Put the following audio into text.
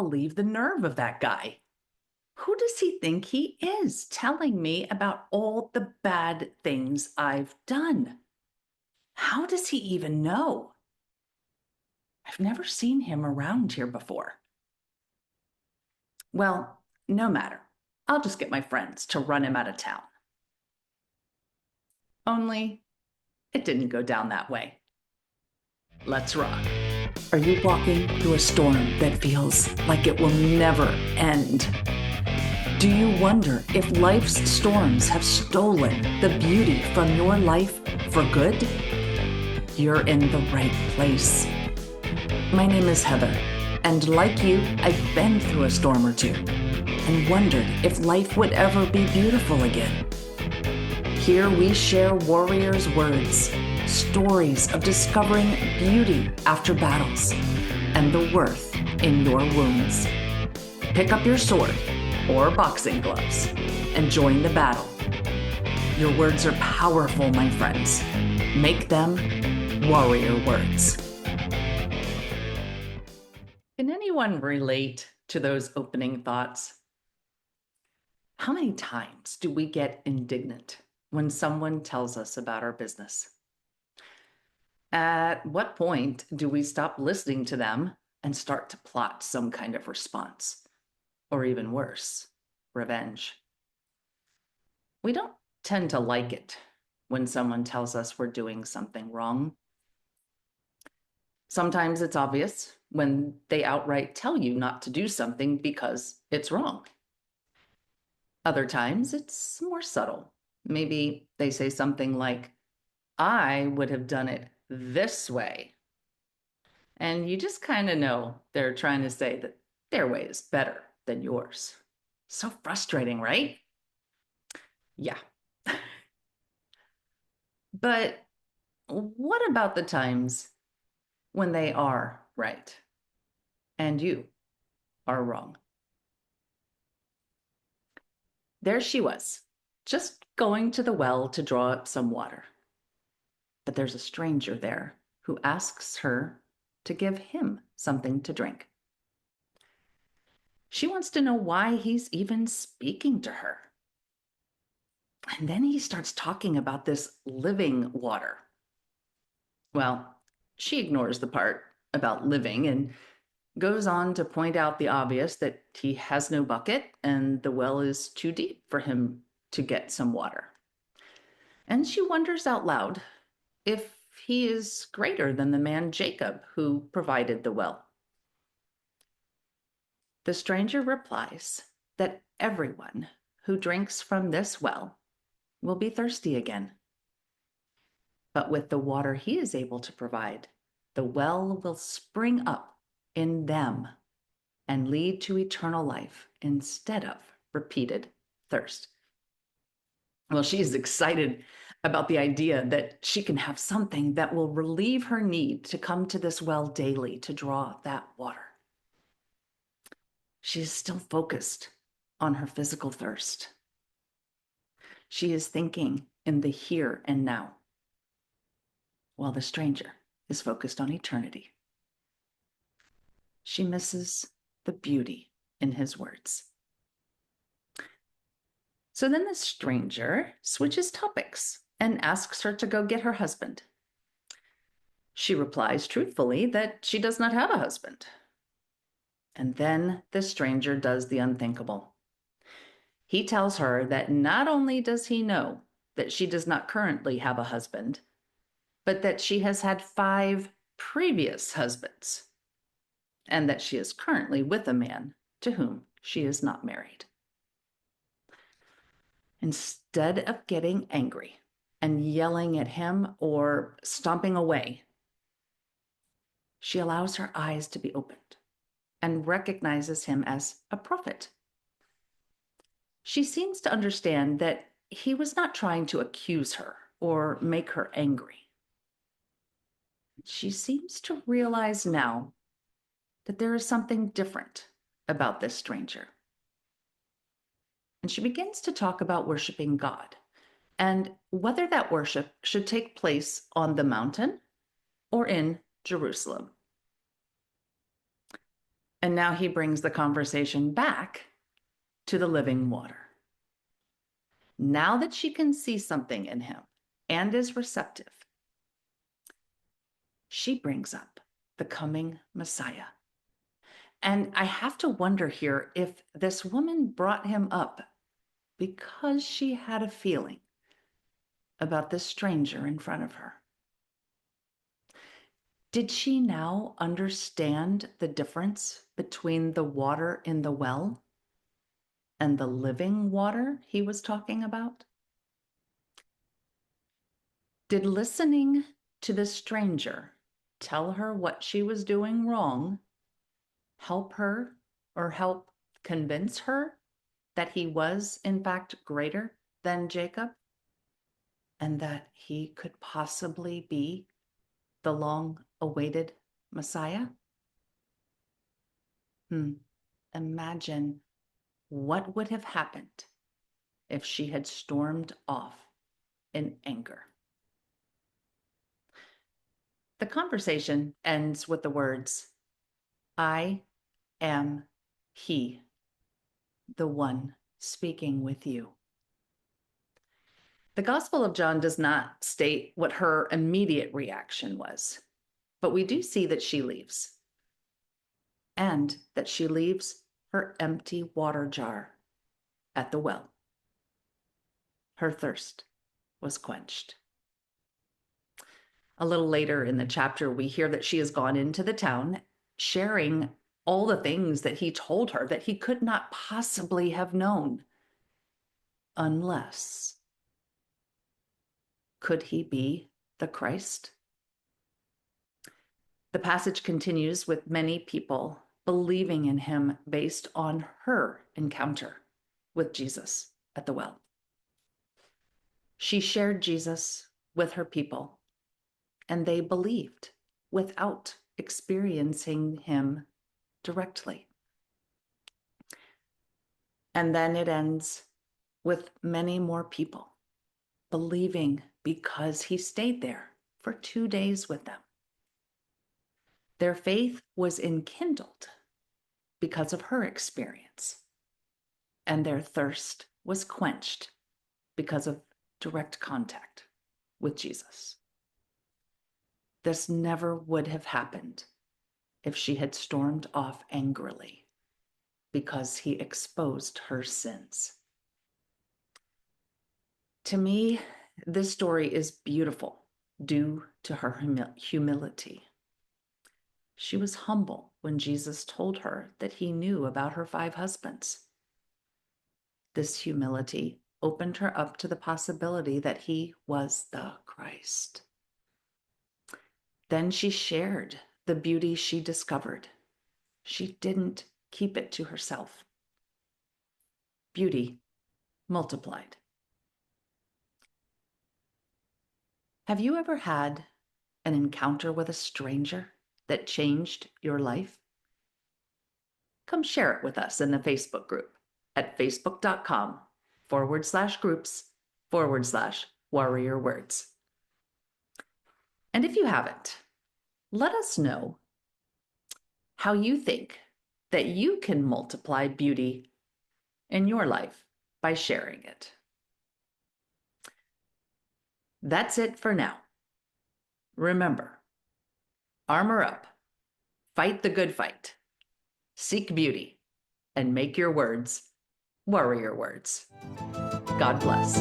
believe the nerve of that guy. Who does he think he is, telling me about all the bad things I've done? How does he even know? I've never seen him around here before. Well, no matter. I'll just get my friends to run him out of town. Only it didn't go down that way. Let's rock. Are you walking through a storm that feels like it will never end? Do you wonder if life's storms have stolen the beauty from your life for good? You're in the right place. My name is Heather, and like you, I've been through a storm or two and wondered if life would ever be beautiful again. Here we share warriors' words, stories of discovering beauty after battles, and the worth in your wounds. Pick up your sword or boxing gloves and join the battle. Your words are powerful, my friends. Make them warrior words. Can anyone relate to those opening thoughts? How many times do we get indignant when someone tells us about our business? At what point do we stop listening to them and start to plot some kind of response? Or even worse, revenge. We don't tend to like it when someone tells us we're doing something wrong. Sometimes it's obvious when they outright tell you not to do something because it's wrong. Other times it's more subtle. Maybe they say something like, I would have done it this way. And you just kind of know they're trying to say that their way is better than yours. So frustrating, right? Yeah. But what about the times when they are right and you are wrong? There she was, just going to the well to draw up some water. But there's a stranger there who asks her to give him something to drink. She wants to know why he's even speaking to her. And then he starts talking about this living water. Well, she ignores the part about living and goes on to point out the obvious that he has no bucket and the well is too deep for him to get some water. And she wonders out loud if he is greater than the man Jacob who provided the well. The stranger replies that everyone who drinks from this well will be thirsty again. But with the water he is able to provide, the well will spring up in them and lead to eternal life instead of repeated thirst. Well, she is excited about the idea that she can have something that will relieve her need to come to this well daily to draw that water. She is still focused on her physical thirst. She is thinking in the here and now, while the stranger is focused on eternity. She misses the beauty in his words. So then the stranger switches topics and asks her to go get her husband. She replies truthfully that she does not have a husband. And then the stranger does the unthinkable. He tells her that not only does he know that she does not currently have a husband, but that she has had 5 previous husbands, and that she is currently with a man to whom she is not married. Instead of getting angry and yelling at him or stomping away, she allows her eyes to be opened and recognizes him as a prophet. She seems to understand that he was not trying to accuse her or make her angry. She seems to realize now that there is something different about this stranger. And she begins to talk about worshiping God and whether that worship should take place on the mountain or in Jerusalem. And now he brings the conversation back to the living water. Now that she can see something in him and is receptive, she brings up the coming Messiah. And I have to wonder here if this woman brought him up because she had a feeling about this stranger in front of her. Did she now understand the difference between the water in the well and the living water he was talking about? Did listening to the stranger tell her what she was doing wrong help her or help convince her that he was, in fact, greater than Jacob and that he could possibly be the long-awaited Messiah? Imagine what would have happened if she had stormed off in anger. The conversation ends with the words, "I am he, the one speaking with you." The Gospel of John does not state what her immediate reaction was, but we do see that she leaves, and that she leaves her empty water jar at the well. Her thirst was quenched. A little later in the chapter, we hear that she has gone into the town, sharing all the things that he told her that he could not possibly have known, unless, could he be the Christ? The passage continues with many people believing in him based on her encounter with Jesus at the well. She shared Jesus with her people, and they believed without experiencing him directly. And then it ends with many more people believing because he stayed there for 2 days with them. Their faith was enkindled because of her experience, and their thirst was quenched because of direct contact with Jesus. This never would have happened if she had stormed off angrily because he exposed her sins. To me, this story is beautiful due to her humility. She was humble when Jesus told her that he knew about her 5 husbands. This humility opened her up to the possibility that he was the Christ. Then she shared the beauty she discovered. She didn't keep it to herself. Beauty multiplied. Have you ever had an encounter with a stranger that changed your life? Come share it with us in the Facebook group at facebook.com/groups/warrior words. And if you haven't, let us know how you think that you can multiply beauty in your life by sharing it. That's it for now. Remember, armor up, fight the good fight, seek beauty, and make your words warrior words. God bless.